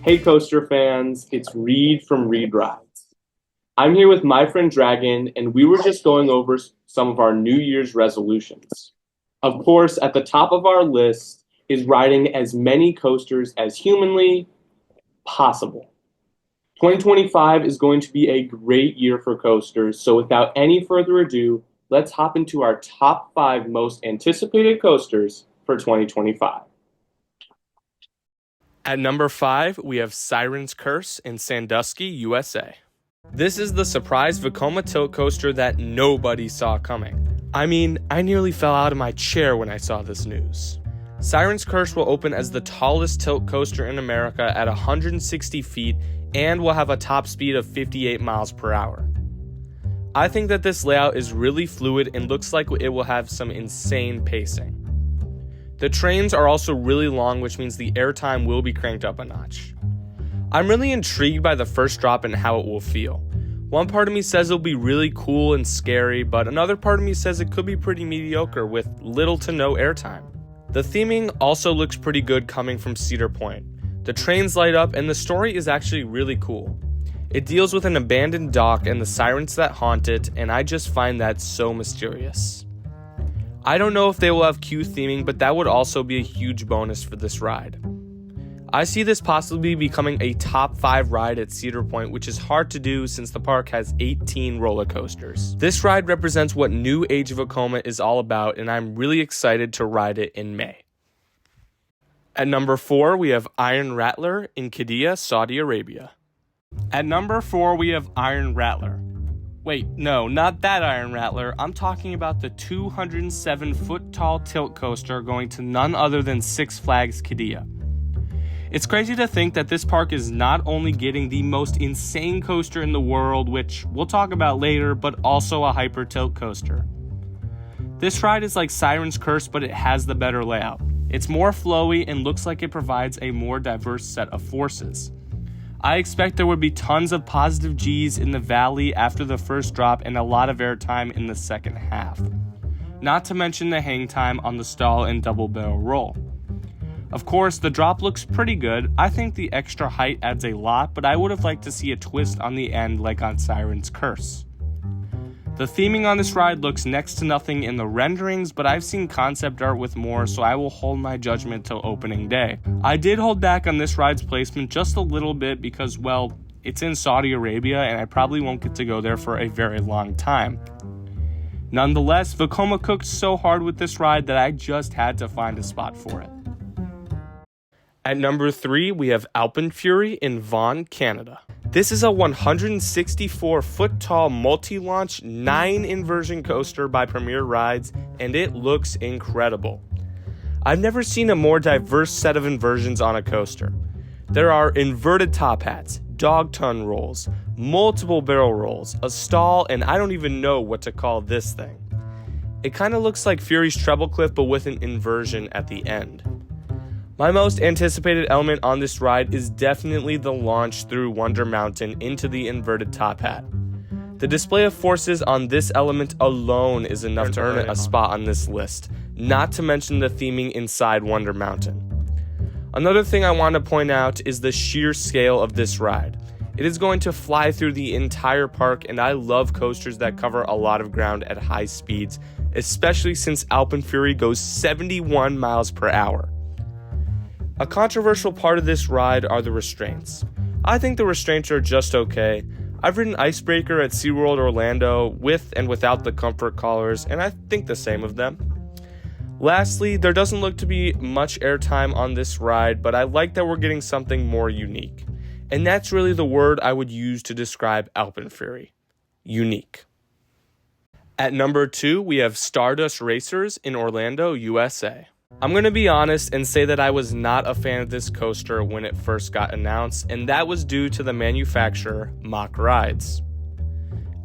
Hey coaster fans, it's Reed from Reed Rides. I'm here with my friend Dragon, and we were just going over some of our New Year's resolutions. Of course, at the top of our list is riding as many coasters as humanly possible. 2025 is going to be a great year for coasters, so without any further ado, let's hop into our top 5 most anticipated coasters for 2025. At number 5, we have Siren's Curse in Sandusky, USA. This is the surprise Vekoma tilt coaster that nobody saw coming. I mean, I nearly fell out of my chair when I saw this news. Siren's Curse will open as the tallest tilt coaster in America at 160 feet and will have a top speed of 58 miles per hour. I think that this layout is really fluid and looks like it will have some insane pacing. The trains are also really long, which means the airtime will be cranked up a notch. I'm really intrigued by the first drop and how it will feel. One part of me says it'll be really cool and scary, but another part of me says it could be pretty mediocre with little to no airtime. The theming also looks pretty good coming from Cedar Point. The trains light up and the story is actually really cool. It deals with an abandoned dock and the sirens that haunt it, and I just find that so mysterious. I don't know if they will have queue theming, but that would also be a huge bonus for this ride. I see this possibly becoming a top 5 ride at Cedar Point, which is hard to do since the park has 18 roller coasters. This ride represents what New Age of Vekoma is all about, and I'm really excited to ride it in May. At number 4, we have Iron Rattler in Qiddiya, Saudi Arabia. At number 4, we have Iron Rattler. Wait, no, not that Iron Rattler. I'm talking about the 207-foot tall tilt coaster going to none other than Six Flags Qiddiya. It's crazy to think that this park is not only getting the most insane coaster in the world, which we'll talk about later, but also a hyper tilt coaster. This ride is like Siren's Curse, but it has the better layout. It's more flowy and looks like it provides a more diverse set of forces. I expect there would be tons of positive G's in the valley after the first drop and a lot of airtime in the second half. Not to mention the hang time on the stall and double barrel roll. Of course, the drop looks pretty good. I think the extra height adds a lot, but I would have liked to see a twist on the end like on Siren's Curse. The theming on this ride looks next to nothing in the renderings, but I've seen concept art with more, so I will hold my judgment till opening day. I did hold back on this ride's placement just a little bit because, well, it's in Saudi Arabia and I probably won't get to go there for a very long time. Nonetheless, Vekoma cooked so hard with this ride that I just had to find a spot for it. At number 3, we have Alpenfury in Vaughan, Canada. This is a 164-foot tall multi-launch 9-inversion coaster by Premier Rides, and it looks incredible. I've never seen a more diverse set of inversions on a coaster. There are inverted top hats, dog ton rolls, multiple barrel rolls, a stall, and I don't even know what to call this thing. It kind of looks like Fury's treble cliff, but with an inversion at the end. My most anticipated element on this ride is definitely the launch through Wonder Mountain into the inverted top hat. The display of forces on this element alone is enough to earn a spot on this list, not to mention the theming inside Wonder Mountain. Another thing I want to point out is the sheer scale of this ride. It is going to fly through the entire park, and I love coasters that cover a lot of ground at high speeds, especially since Alpenfury goes 71 miles per hour. A controversial part of this ride are the restraints. I think the restraints are just okay. I've ridden Icebreaker at SeaWorld Orlando with and without the comfort collars, and I think the same of them. Lastly, there doesn't look to be much airtime on this ride, but I like that we're getting something more unique. And that's really the word I would use to describe Alpenfury. Unique. At number 2, we have Stardust Racers in Orlando, USA. I'm going to be honest and say that I was not a fan of this coaster when it first got announced, and that was due to the manufacturer, Mack Rides.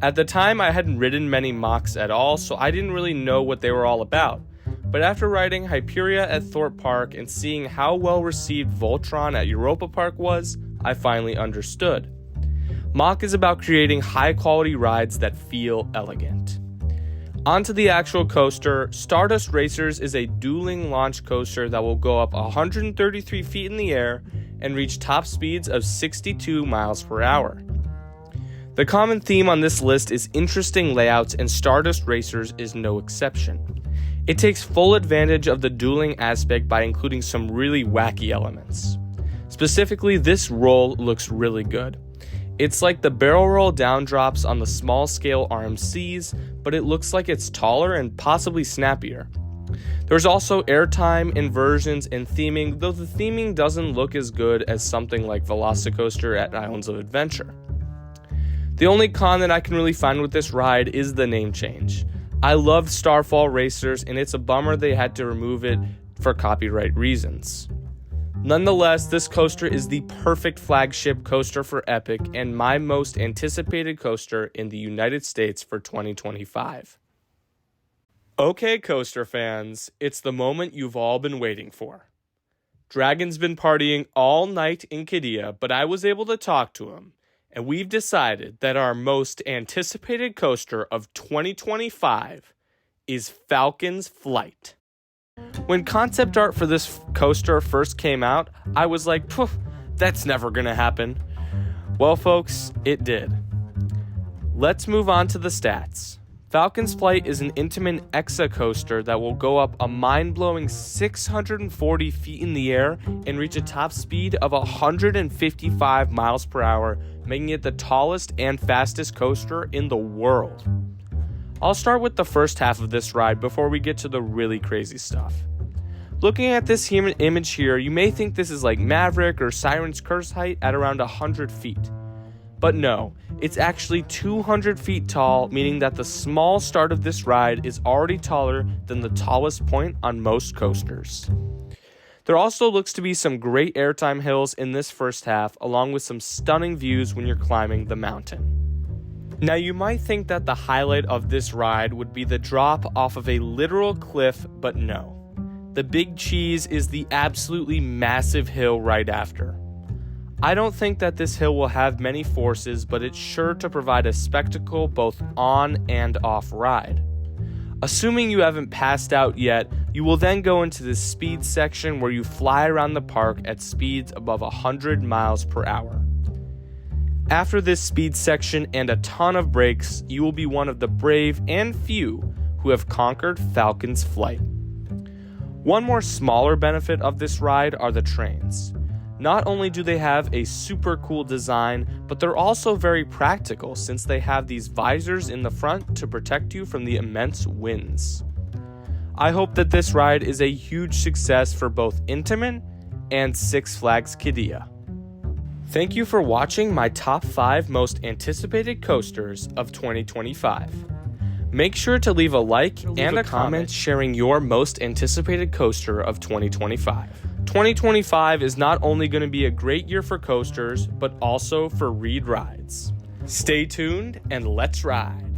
At the time, I hadn't ridden many Macks at all, so I didn't really know what they were all about. But after riding Hyperia at Thorpe Park and seeing how well received Voltron at Europa Park was, I finally understood. Mack is about creating high-quality rides that feel elegant. Onto the actual coaster, Stardust Racers is a dueling launch coaster that will go up 133 feet in the air and reach top speeds of 62 miles per hour. The common theme on this list is interesting layouts, and Stardust Racers is no exception. It takes full advantage of the dueling aspect by including some really wacky elements. Specifically, this roll looks really good. It's like the barrel roll down drops on the small scale RMCs, but it looks like it's taller and possibly snappier. There's also airtime, inversions, and theming, though the theming doesn't look as good as something like Velocicoaster at Islands of Adventure. The only con that I can really find with this ride is the name change. I loved Starfall Racers, and it's a bummer they had to remove it for copyright reasons. Nonetheless, this coaster is the perfect flagship coaster for Epic and my most anticipated coaster in the United States for 2025. Okay, coaster fans, it's the moment you've all been waiting for. Dragon's been partying all night in Qiddiya, but I was able to talk to him, and we've decided that our most anticipated coaster of 2025 is Falcon's Flight. When concept art for this coaster first came out, I was like, that's never gonna happen. Well, folks, it did. Let's move on to the stats. Falcon's Flight is an Intamin Exa coaster that will go up a mind-blowing 640 feet in the air and reach a top speed of 155 miles per hour, making it the tallest and fastest coaster in the world. I'll start with the first half of this ride before we get to the really crazy stuff. Looking at this image here, you may think this is like Maverick or Siren's Curse height at around 100 feet. But no, it's actually 200 feet tall, meaning that the small start of this ride is already taller than the tallest point on most coasters. There also looks to be some great airtime hills in this first half, along with some stunning views when you're climbing the mountain. Now you might think that the highlight of this ride would be the drop off of a literal cliff, but no. The big cheese is the absolutely massive hill right after. I don't think that this hill will have many forces, but it's sure to provide a spectacle both on and off ride. Assuming you haven't passed out yet, you will then go into this speed section where you fly around the park at speeds above 100 miles per hour. After this speed section and a ton of breaks, you will be one of the brave and few who have conquered Falcon's Flight. One more smaller benefit of this ride are the trains. Not only do they have a super cool design, but they're also very practical since they have these visors in the front to protect you from the immense winds. I hope that this ride is a huge success for both Intamin and Six Flags Qiddiya. Thank you for watching my top 5 most anticipated coasters of 2025. Make sure to leave a like and a comment sharing your most anticipated coaster of 2025. 2025 is not only going to be a great year for coasters, but also for Reed rides. Stay tuned and let's ride.